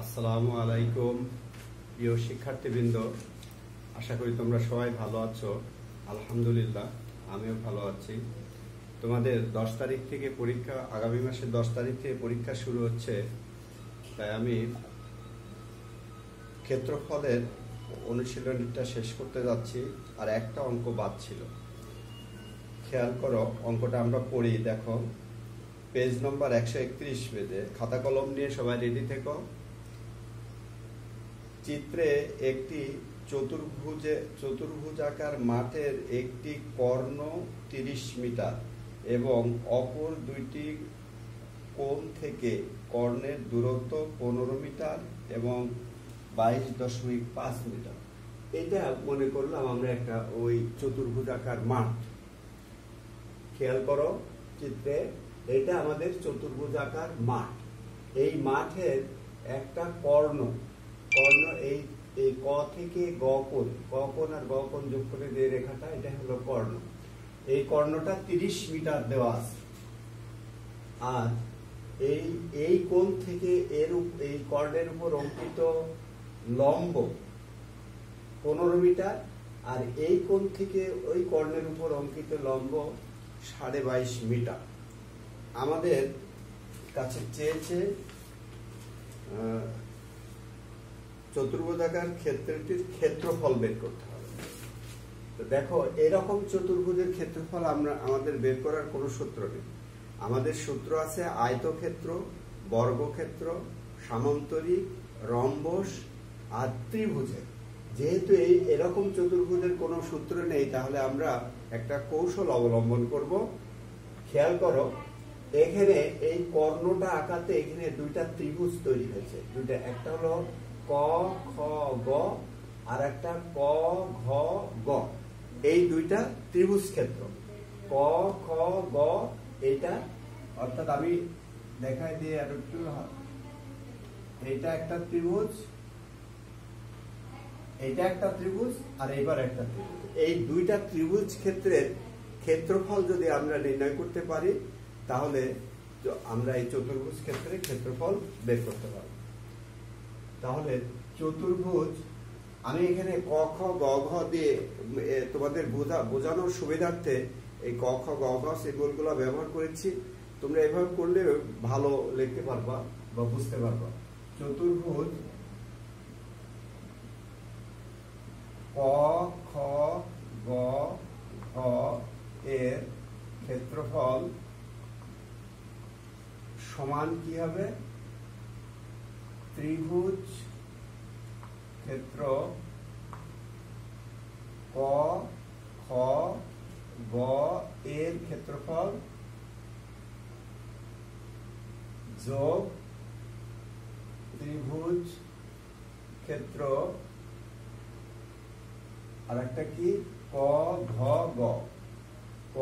আসসালামু আলাইকুম প্রিয় শিক্ষার্থীবৃন্দ, আশা করি তোমরা সবাই ভালো আছো। আলহামদুলিল্লাহ, আমিও ভালো আছি। তোমাদের 10 তারিখ থেকে পরীক্ষা, আগামী মাসের 10 তারিখ থেকে পরীক্ষা শুরু হচ্ছে। তাই আমি ক্ষেত্রফলের অনুশীলনীটা শেষ করতে যাচ্ছি, আর একটা অঙ্ক বাদ ছিল। খেয়াল করো, অঙ্কটা আমরা পড়ি। দেখো, পেজ নম্বর 131 পেজে। খাতা কলম নিয়ে সবাই রেডি থেকো। চিত্রে একটি চতুর্ভুজাকার মাঠের একটি কর্ণ 30 মিটার এবং অপর দুইটি কোণ থেকে কর্ণের দূরত্ব 15 মিটার এবং 22.5 মিটার। এটা মনে করলাম আমরা একটা ওই চতুর্ভুজাকার মাঠ। খেয়াল করো চিত্রে, এটা আমাদের চতুর্ভুজাকার মাঠ। এই মাঠের একটা কর্ণ এই ক থেকে গ কোণ আর গ কোণ যোগ করে যে রেখাটা, এটা হলো কর্ণ। এই কর্ণটা 30 মিটার দেওয়া আছে। আর এই কোণ থেকে এই কর্ণের উপর অঙ্কিত লম্ব 15 মিটার, আর এই কোণ থেকে ওই কর্ণের উপর অঙ্কিত লম্ব 22.5 মিটার। আমাদের কাছে চেয়েছে চতুর্ভুজাকার ক্ষেত্রটির ক্ষেত্রফল বের করতে হবে। তো দেখো, এরকম চতুর্ভুজের ক্ষেত্রফল আমাদের বের করার কোনো সূত্র নেই। আমাদের সূত্র আছে আয়তক্ষেত্র, বর্গক্ষেত্র, সামান্তরিক, রম্বস আর ত্রিভুজের। যেহেতু এরকম চতুর্ভুজের কোনো সূত্র নেই, তাহলে আমরা একটা কৌশল অবলম্বন করব। খেয়াল করো, এখানে এই কর্ণটা আঁকাতে এখানে দুইটা ত্রিভুজ তৈরি হয়েছে। একটা হলো ক খ গ, আর একটা ক ঘ গ। এই দুইটা ত্রিভুজ ক্ষেত্র ক খ গ। এটা অর্থাৎ আমি দেখাই দিয়ে আর একটু, এইটা একটা ত্রিভুজ, এইটা একটা ত্রিভুজ, আর এইবার একটা ত্রিভুজ। এই দুইটা ত্রিভুজ ক্ষেত্রের ক্ষেত্রফল যদি আমরা নির্ণয় করতে পারি, তাহলে আমরা এই চতুর্ভুজ ক্ষেত্রে ক্ষেত্রফল বের করতে পারব। তাহলে চতুর্ভুজ, আমি এখানে ক খ গ ঘ দিয়ে তোমাদের বোঝানোর সুবিধার্থে এই ক খ গ ঘ সিম্বলগুলো ব্যবহার করেছি। তোমরা এভাবে করলে ভালো লিখতে পারবা বা বুঝতে পারবা। চতুর্ভুজ ক খ গ ঘ এর ক্ষেত্রফল সমান কি হবে? ত্রিভুজ ক্ষেত্র ক খ গ এর ক্ষেত্রফল যোগ ত্রিভুজ ক্ষেত্র আর একটা কি ক ঘ গ, ক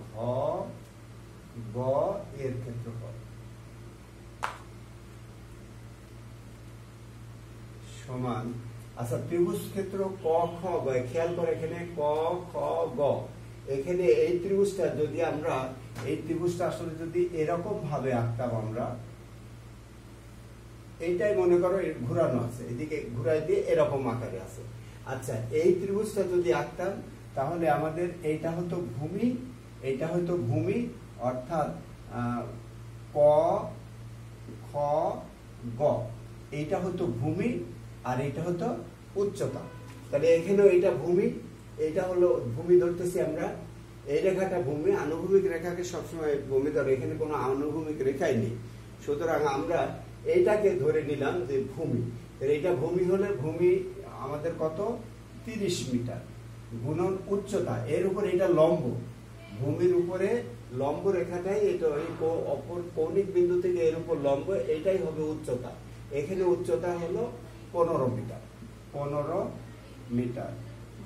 ঘ গ এর ক্ষেত্রফল সমান। আচ্ছা, ত্রিভুজ ক্ষেত্র ক খ গ, খেয়াল করে এখানে ক খ গ, এখানে এই ত্রিভুজটা যদি আমরা, এই ত্রিভুজটা আসলে যদি এরকম ভাবে আঁকতাম আমরা, এইটাই মনে করো ঘুরানো আছে, এদিকে ঘুরাই দিয়ে এরকম আকারে আছে। আচ্ছা, এই ত্রিভুজটা যদি আঁকতাম, তাহলে আমাদের এইটা হতো ভূমি, এইটা হতো ভূমি, অর্থাৎ ক খ গ, এইটা হতো ভূমি, আর এইটা হতো উচ্চতা। তাহলে এখানেও এইটা ভূমি, এইটা হলো ভূমি ধরতেছি আমরা। এই রেখাটা ভূমি, আনুভূমিক রেখাকে সবসময় ভূমি ধরে, এখানে কোনো আনুভূমিক রেখাই নেই। সুতরাং আমরা এইটাকে ধরে নিলাম যে ভূমি। এইটা ভূমি হলে ভূমি আমাদের কত? 30 মিটার গুণন উচ্চতা, এর উপর এটা লম্ব, ভূমির উপরে লম্ব রেখাটাই এটা, অপর কৌণিক বিন্দু থেকে এর উপর লম্ব, এটাই হবে উচ্চতা। এখানে উচ্চতা হলো 15 মিটার। 15 মিটার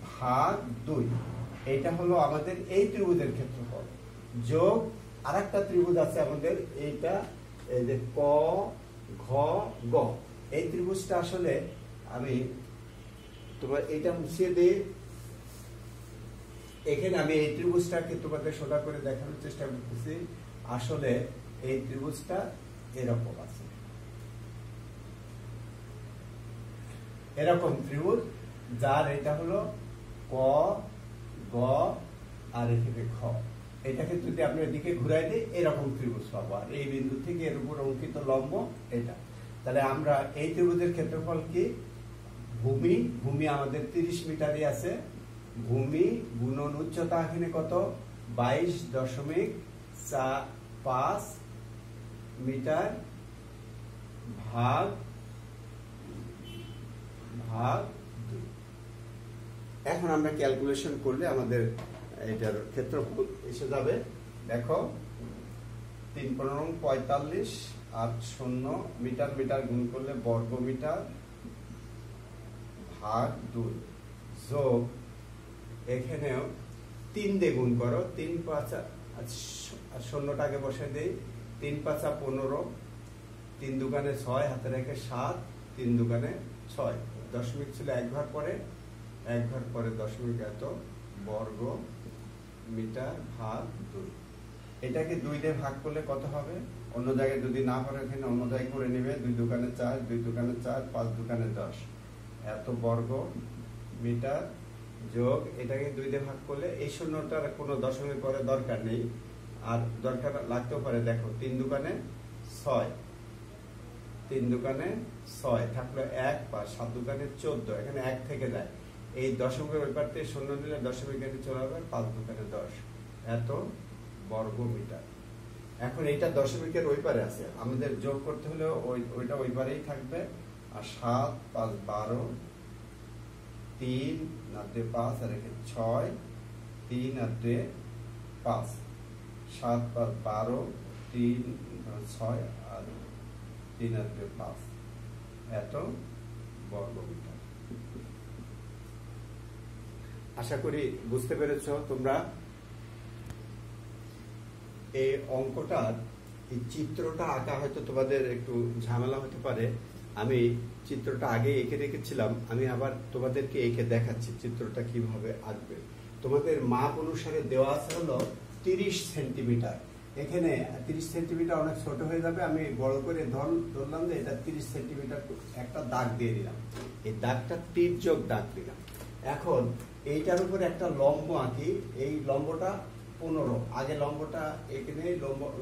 ভাগ 2, এটা হলো আমাদের এই ত্রিভুজের ক্ষেত্রফল। যোগ আরেকটা ত্রিভুজ আছে আমাদের, এইটা এই যে ক ঘ গ। এই ত্রিভুজটা আসলে আমি তোমার এটা মুছিয়ে দিয়ে, এখানে আমি এই ত্রিভুজটাকে তোমাদের সোজা করে দেখানোর চেষ্টা করতেছি। আসলে এই ত্রিভুজটা এরকম আছে, এরকম ত্রিভুজ যার এটা হলো ক, গ আর এখানে খ। এটাকে যদি আপনি এদিকে ঘুরাই দিই এরকম ত্রিভুজ পাবো। আর এই বিন্দু থেকে এর উপর অঙ্কিত লম্ব এটা। তাহলে আমরা এই ত্রিভুজের ক্ষেত্রফল কি? ভূমি, ভূমি আমাদের 30 মিটারই আছে। ভূমি গুণন উচ্চতা এখানে কত? 22.5 মিটার ভাগ 2। এখন আমরা ক্যালকুলেশন করলে আমাদের এটার ক্ষেত্রফল এসে যাবে। দেখো 3 × 45 আর 0 মিটার, মিটার গুণ করলে বর্গ মিটার ভাগ 2 যোগ এখানেও 3 দিয়ে গুণ করো, 3 × 5 আর 0টাকে বসে দেই, 3 × 5 = 15, 3 × 2 = 6, হাতে রেখে 7, 3 × 2 = 6, দশমিক ছিল 1 ঘর পরে, 1 ঘর পরে দশমিক এত বর্গ মিটার ভাগ 2। এটাকে 2 দিয়ে ভাগ করলে কত হবে? অন্য জায়গায় যদি না পারে এখানে অন্য জায়গায় করে নেবে। 2 × 2 = 4, 2 × 2 = 4, 5 × 2 = 10, এত বর্গ মিটার যোগ এটাকে 2 দিয়ে ভাগ করলে এই শূন্যটার কোনো দশমিক পরে দরকার নেই, আর দরকার লাগতেও পারে। দেখো 3 × 2 = 6, 3 × 2 = 6 থাকলো 1, 5 7 × 2 = 14, এখানে 1 থেকে যায়। এই দশমিকের ওই পার থেকে শূন্য নিলে দশমিক এখানে চলে যাবে, 5 × 2 = 10, এত বর্গ মিটার। এখন এইটা দশমিকের ওই পারে আছে, আমাদের যোগ করতে হলে ওইটা ওই পারেই থাকবে। আর 7 × 5 = 12, 3 × 2 = 5 আর এখানে 6, 3 × 2 = 5, 7 × 5 = 12, 3 × 6 আর 3 × 2 = 5, এত বর্গ মিটার। আশা করি বুঝতে পেরেছো তোমরা। এই অঙ্কটার এই চিত্রটা আঁকা হয়তো তোমাদের একটু ঝামেলা হতে পারে। আমি চিত্রটা আগে এঁকে রেখেছিলাম, আমি আবার তোমাদেরকে এঁকে দেখাচ্ছি চিত্রটা কিভাবে আঁকবে। তোমাদের মাপ অনুসারে দেওয়া আছে হলো 30 সেন্টিমিটার। এখানে 30 সেন্টিমিটার অনেক ছোট হয়ে যাবে, আমি বড় করে ধরলাম যে এটা 30 সেন্টিমিটার, একটা দাগ দিয়ে দিলাম। এই দাগটা তির্যক দাগ দিলাম। এখন এইটার উপর একটা লম্ব আঁকি। এই লম্বটা 15, আগে লম্বটা এখানে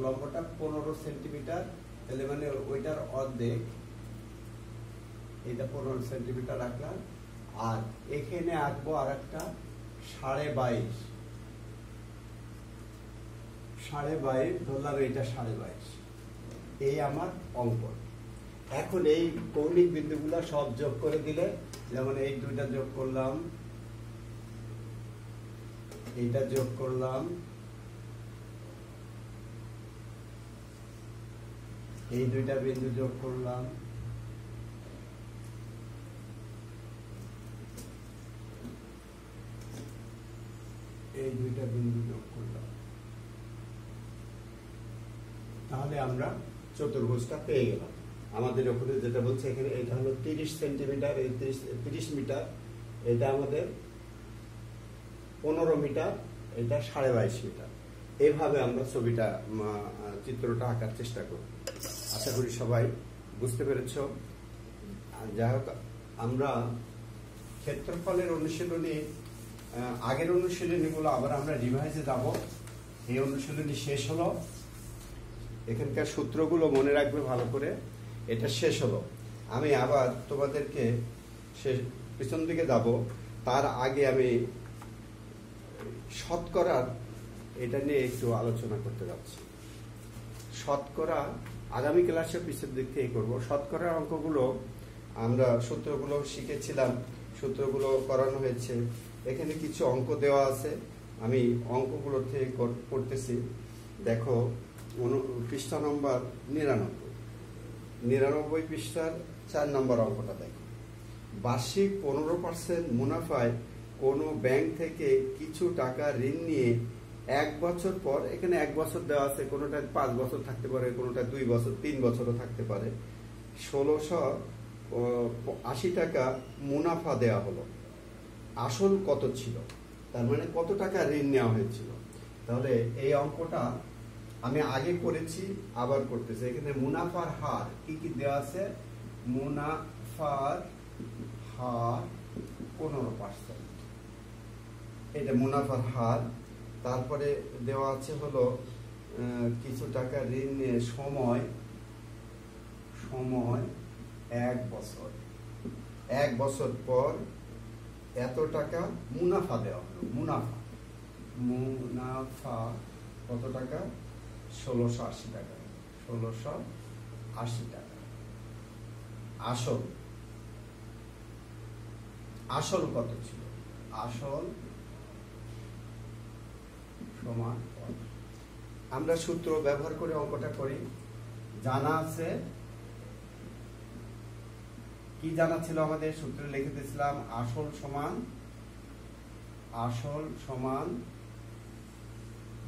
লম্বটা 15 সেন্টিমিটার, তাহলে মানে ওইটার অর্ধেক, এটা 15 সেন্টিমিটার রাখলাম। আর এখানে আঁকবো আর একটা 22.5 ধরলাম, এইটা 22.5। এই আমার অঙ্কন। এখন এই কৌণিক বিন্দুগুলো সব যোগ করে দিলে, যেমন এই দুইটা যোগ করলাম, এইটা যোগ করলাম, এই দুইটা বিন্দু যোগ করলাম, এই দুইটা বিন্দু যোগ করলাম, তাহলে আমরা চতুর্ভুজটা পেয়ে গেলাম। আমাদের ওখানে যেটা বলছে এখানে এটা হলো 30 সেন্টিমিটার, এই 30 মিটার, এটা আমাদের 15 মিটার, এটা 22.5 মিটার। এভাবে আমরা চিত্রটা আঁকার চেষ্টা করব। আশা করি সবাই বুঝতে পেরেছ। যাই হোক, আমরা ক্ষেত্রফলের অনুশীলনী, আগের অনুশীলনীগুলো আবার আমরা রিভাইজে যাব। এই অনুশীলনী শেষ হলো, এখানকার সূত্রগুলো মনে রাখবে ভালো করে। এটা শেষ হলো, আমি আবার তোমাদেরকে পিছন দিকে যাব। তার আগে আমি শতকরার এটা নিয়ে একটু আলোচনা করতে যাচ্ছি। শতকরা আগামী ক্লাসে পিছের দিক থেকে করবো। শতকরার অঙ্কগুলো আমরা সূত্রগুলো শিখেছিলাম, সূত্রগুলো করানো হয়েছে। এখানে কিছু অঙ্ক দেওয়া আছে, আমি অঙ্কগুলো থেকে করতেছি। দেখো পৃষ্ঠা নম্বর 99 পৃষ্ঠার 4 নম্বর অঙ্কটা দেখো। বার্ষিক 15% মুনাফায় কোনো ব্যাংক থেকে কিছু টাকা ঋণ নিয়ে 1 বছর পর, এখানে 1 বছর দেওয়া আছে, কোনোটা 5 বছর থাকতে পারে, কোনোটা 2 বছর, 3 বছরও থাকতে পারে, 1680 টাকা মুনাফা দেওয়া হলো। আসল কত ছিল? তার মানে কত টাকা ঋণ নেওয়া হয়েছিল। তাহলে এই অঙ্কটা আমি আগে করেছি, আবার করতেছি। এখানে মুনাফার হার কি কি দেওয়া আছে? মুনাফার হার 15%, এটা মুনাফার হার। তারপরে দেওয়া আছে হলো কিছু টাকা ঋণ নিয়ে সময় 1 বছর, 1 বছর পর এত টাকা মুনাফা দেওয়া হলো। মুনাফা কত টাকা? 1680 টাকা, 1680 টাকা। আসল কত ছিল? আসল সমান, আমরা সূত্র ব্যবহার করে অঙ্কটা করি। জানা আছে, কি জানা ছিল আমাদের? সূত্রে লিখে দিয়েছিলাম আসল সমান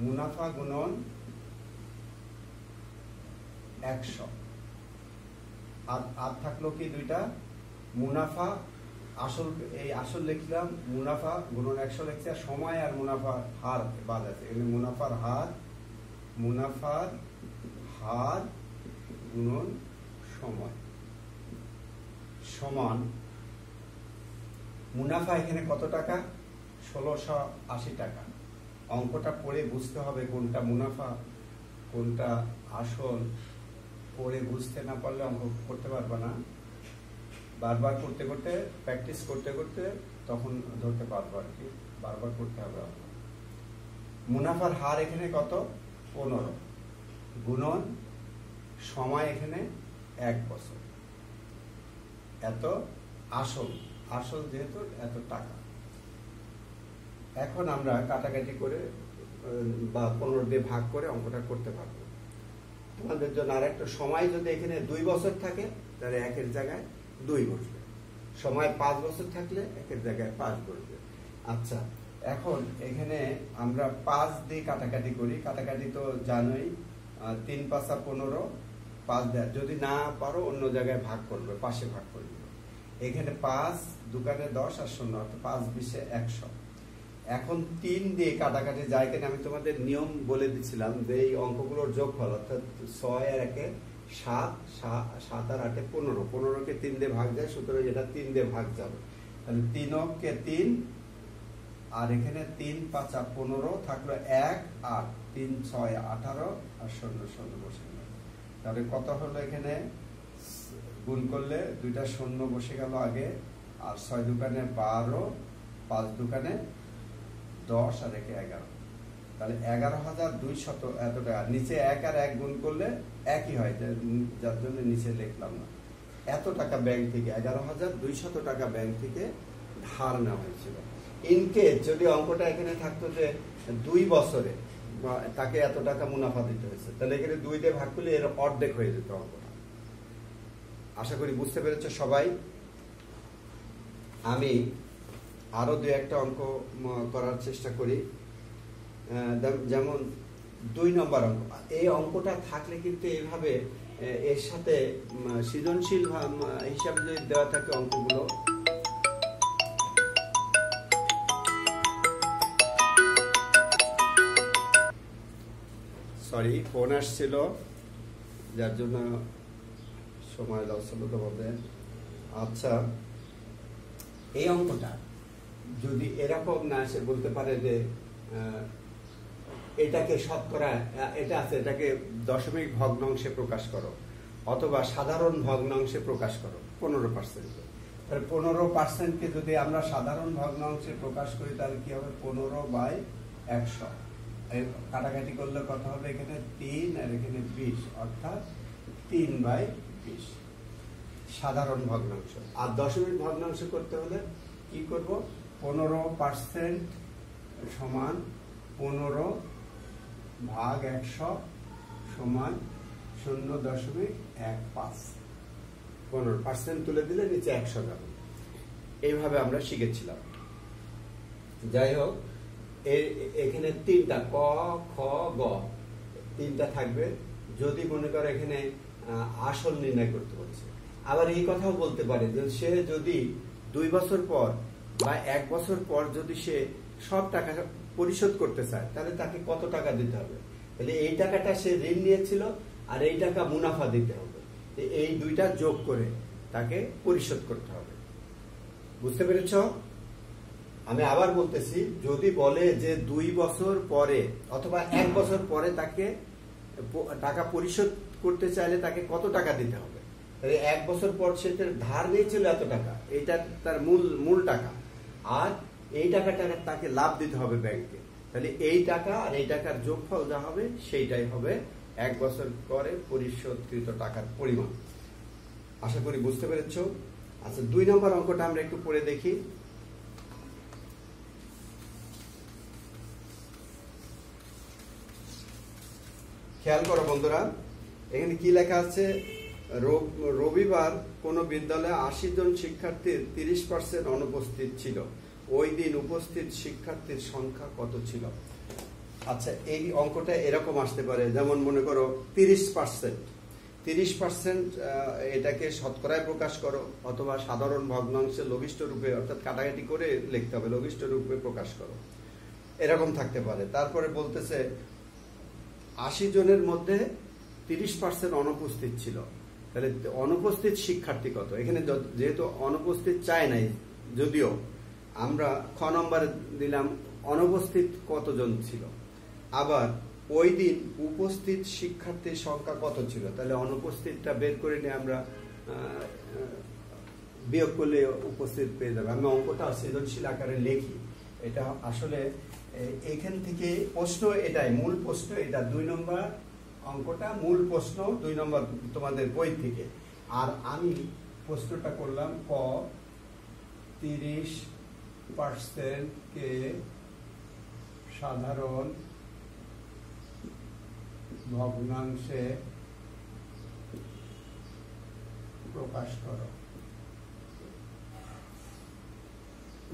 মুনাফা গুণন 100। আর থাকলো কি দুইটা? মুনাফা, আসল লিখলাম, মুনাফা গুণন 100 লিখছি, আর সময় আর মুনাফার হার বাদ আছে। এখানে মুনাফার হার গুণন সময় সমান মুনাফা এখানে কত টাকা? 1680 টাকা। অঙ্কটা পড়ে বুঝতে হবে কোনটা মুনাফা কোনটা আসল। পড়ে বুঝতে না পারলে অঙ্ক করতে পারবে না। বারবার করতে করতে, প্র্যাকটিস করতে করতে তখন ধরতে পারবো আর কি। বারবার করতে হবে। মুনাফার হার এখানে কত? 15 গুণন সময় এখানে 1 বছর, এত আসল যেহেতু এত টাকা। এখন আমরা কাটাকাটি করে বা 15 দিয়ে ভাগ করে অঙ্কটা করতে পারবো। তোমাদের জন্য আর একটা, সময় যদি এখানে 2 বছর থাকে তাহলে 1-এর জায়গায় 2 বসবে। সময় 5 বছর থাকলে 1-এর জায়গায় 5 বসবে। আচ্ছা, এখন এখানে আমরা 5 দিয়ে কাটাকাটি করি। কাটাকাটি তো জানোই, 3 × 5 = 15, 5 দেয়। যদি না পারো অন্য জায়গায় ভাগ করবে, পাশে ভাগ করবে। এখানে 5 দোকানে 10 আর 0, অর্থাৎ 5 × 20 = 100। এখন 3 দিয়ে কাটাকাটি যায় কিনা আমি তোমাদের নিয়ম বলে দিচ্ছিলাম যে এই অঙ্কগুলোর যোগফল, অর্থাৎ 6 আর 1 7, 7 আর 8 15, 15কে 3 দিয়ে ভাগ যায়, সুতরাং এটা 3 দিয়ে ভাগ যাবে। তাহলে 3কে 3, আর এখানে 3 × 5 = 15, থাকলো 1 আর 3 × 6 = 18, আর 0 বসে গেল। তাহলে কত হলো? এখানে গুণ করলে 2টা 0 বসে গেল আগে, আর 6 দোকানে 12, 5 দোকানে 10 আর 1 11। তাহলে 11,200 এত টাকা। নিচে 1 আর 1 গুণ করলে একই হয়, যার জন্য নিচে লিখলাম না। এত টাকা ব্যাংক থেকে, 11,200 টাকা ব্যাংক থেকে ধার নেওয়া হয়েছিল। ইনকেস যদি অঙ্কটা এখানে থাকতো যে 2 বছরে তাকে এত টাকা মুনাফা দিতে হয়েছে, তাহলে এখানে 2 দিয়ে ভাগ করলে এর অর্ধেক হয়ে যেত অঙ্কটা। আশা করি বুঝতে পেরেছো সবাই। আমি আরো 2-1টা অঙ্ক করার চেষ্টা করি। যেমন 2 নম্বর অঙ্ক। এই অঙ্কটা থাকলে কিন্তু এইভাবে এর সাথে সৃজনশীল হিসাবে যদি দেওয়া থাকে অঙ্কগুলো, সরি ফোন আসছিল যার জন্য সময় লস হলো তোমাদের। আচ্ছা, এই অঙ্কটা যদি এরকম না আসে, বলতে পারে যে এটাকে শতকরা, এটা আছে, এটাকে দশমিক ভগ্নাংশে প্রকাশ করো, অথবা সাধারণ ভগ্নাংশে প্রকাশ করো 15%। তাহলে 15%কে যদি আমরা সাধারণ ভগ্নাংশে প্রকাশ করি তাহলে কি হবে? 15/100। কাটাকাটি করলে কত হবে? এখানে 3 আর এখানে 20, অর্থাৎ 3/20 সাধারণ ভগ্নাংশ। আর দশমিক ভগ্নাংশ করতে হলে কি করব? 15% সমান 15/100 সমান 0.15। 15% তুলে দিলে নিচে 100 যাবে। এইভাবে আমরা শিখেছিলাম। যাই হোক, এখানে 3টা ক, খ, গ 3টা থাকবে। যদি মনে করো এখানে আসল নির্ণয় করতে বলছে, আবার এই কথাও বলতে পারে যে সে যদি 2 বছর পর বা 1 বছর পর যদি সে সব টাকা পরিশোধ করতে চায়, তাহলে তাকে কত টাকা দিতে হবে? তাহলে এই টাকাটা সে ঋণ নিয়েছিল আর এই টাকা মুনাফা দিতে হবে। এই 2টা যোগ করে তাকে পরিশোধ করতে হবে। বুঝতে পেরেছ? আমি আবার বলতেছি, যদি বলে যে 2 বছর পরে অথবা 1 বছর পরে তাকে টাকা পরিশোধ করতে চাইলে তাকে কত টাকা দিতে হবে, তাহলে 1 বছর পর সে ধার নিয়েছিল এত টাকা, এটা তার মূল টাকা, আর এই টাকাটা তাকে লাভ দিতে হবে ব্যাংকে, তাহলে এই টাকা আর এই টাকার যোগফল যা হবে সেইটাই হবে 1 বছর পরে পরিশোধকৃত টাকার পরিমাণ। আশা করি বুঝতে পেরেছ। আচ্ছা, 2 নম্বর অঙ্কটা আমরা একটু পড়ে দেখি। খেয়াল করো বন্ধুরা, এখানে কি লেখা আছে, রবিবার কোন বিদ্যালয়ে 80 জন শিক্ষার্থীর 30% অনুপস্থিত ছিল, ওই দিন উপস্থিত শিক্ষার্থীর সংখ্যা কত ছিল? আচ্ছা, এই অঙ্কটা এরকম আসতে পারে, যেমন মনে করো 30%, এটাকে শতকরায় প্রকাশ করো, অথবা সাধারণ ভগ্নাংশে লঘিষ্ঠ রূপে, অর্থাৎ কাটাকাটি করে লিখতে হবে, লঘিষ্ঠ রূপে প্রকাশ করো, এরকম থাকতে পারে। তারপরে বলতেছে 80 জনের মধ্যে 30% অনুপস্থিত ছিল, তাহলে অনুপস্থিত শিক্ষার্থী কত? এখানে যেহেতু অনুপস্থিত চাই নাই, যদিও আমরা খ নম্বরে দিলাম অনুপস্থিত কতজন ছিল, আবার ওই দিন উপস্থিত শিক্ষার্থীর সংখ্যা কত ছিল, তাহলে অনুপস্থিতটা বের করে নিয়ে আমরা বিয়োগ করলে উপস্থিত পেয়ে যাবে। আমি অঙ্কটা সৃজনশীল আকারে লিখি, এটা আসলে এখান থেকে প্রশ্ন, এটাই মূল প্রশ্ন, এটা 2 নম্বর অঙ্কটা মূল প্রশ্ন, 2 নম্বর তোমাদের বই থেকে। আর আমি প্রশ্নটা করলাম ক, 30% কে সাধারণ ভগ্নাংশে প্রকাশ করো।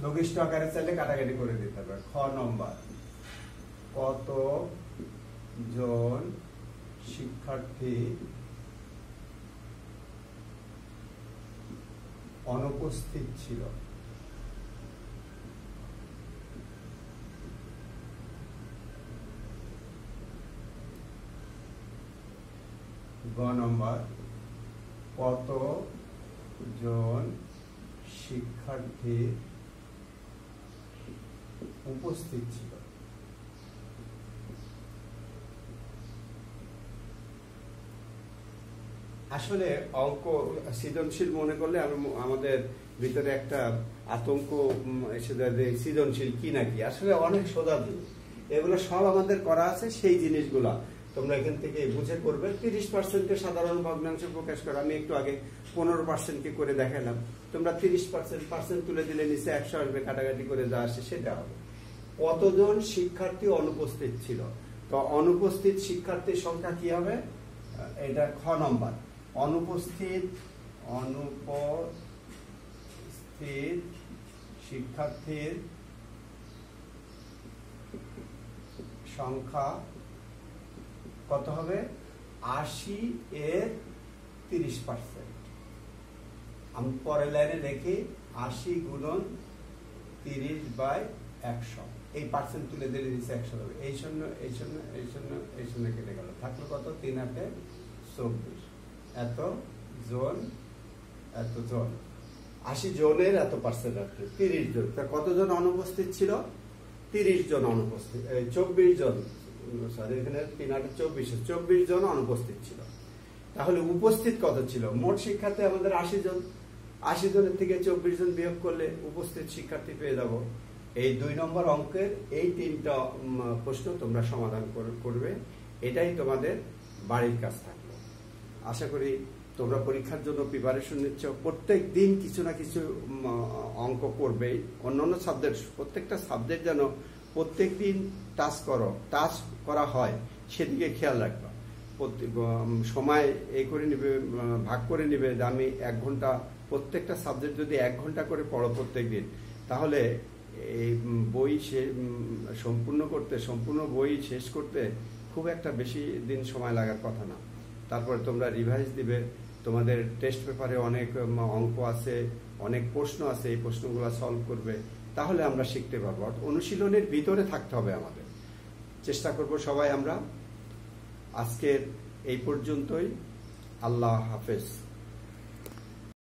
লঘিষ্ঠ আকারে চাইলে কাটাকাটি করে দিতে হবে। খ নম্বর, কত জন শিক্ষার্থী অনুপস্থিত ছিল? গ নম্বর, কত জন শিক্ষার্থী উপস্থিত ছিল? আসলে অঙ্ক সৃজনশীল মনে করলে আমাদের ভিতরে একটা আতঙ্ক এসে যায় যে সৃজনশীল কি নাকি, আসলে অনেক সোজা জিনিস, এগুলো সব আমাদের করা আছে, সেই জিনিসগুলা তোমরা এখান থেকে বুঝে করবে। 30%কে সাধারণ ভগ্নাংশে প্রকাশ করা, আমি একটু আগে 15%কে করে দেখালাম, তোমরা 30% তুলে দিলে নিচে 100 আসবে, কাটাকাটি করে যা আসে সেটা হবে। কতজন শিক্ষার্থী অনুপস্থিত ছিল, তো অনুপস্থিত শিক্ষার্থীর সংখ্যা কি হবে, এটা খ নম্বর, অনুপস্থিত শিক্ষার্থীর সংখ্যা কত হবে, 80 এর 30%। আমি পরের লাইনে দেখি 80 গুণন 30/100, এই পার্সেন্ট তুলে দিলে দিচ্ছে 100 হবে। এই শূন্য কেটে গেল, থাকলো কত, 3 8 24, এত জন 80 জনের এত পার্সেন্ট আছে 30 জন। তা কতজন অনুপস্থিত ছিল, 30 জন অনুপস্থিত, 24 জন, সরি এখানে 3 8 24 জন অনুপস্থিত ছিল। তাহলে উপস্থিত কত ছিল, মোট শিক্ষার্থী আমাদের 80 জন, 80 জনের থেকে 24 জন বিয়োগ করলে উপস্থিত শিক্ষার্থী পেয়ে যাব। এই 2 নম্বর অঙ্কের এই 3টা প্রশ্ন তোমরা সমাধান করবে, এটাই তোমাদের বাড়ির কাজ থাকলো। আশা করি তোমরা পরীক্ষার জন্য প্রিপারেশন নিচ্ছ, প্রত্যেক দিন কিছু না কিছু অঙ্ক করবে, অন্যান্য সাবজেক্ট, প্রত্যেকটা সাবজেক্ট যেন প্রত্যেক দিন টাচ করা হয় সেদিকে খেয়াল রাখবা। সময় এই করে নিবে, ভাগ করে নিবে যে আমি 1 ঘন্টা, প্রত্যেকটা সাবজেক্ট যদি 1 ঘন্টা করে পড়ো প্রত্যেক দিন, তাহলে এই বই সম্পূর্ণ বই শেষ করতে খুব একটা বেশি দিন সময় লাগার কথা না। তারপরে তোমরা রিভাইজ দিবে, তোমাদের টেস্ট পেপারে অনেক অঙ্ক আছে, অনেক প্রশ্ন আছে, এই প্রশ্নগুলো সলভ করবে, তাহলে আমরা শিখতে পারবো। অনুশীলনের ভিতরে থাকতে হবে আমাদের, চেষ্টা করব সবাই আমরা। আজকের এই পর্যন্তই, আল্লাহ হাফেজ।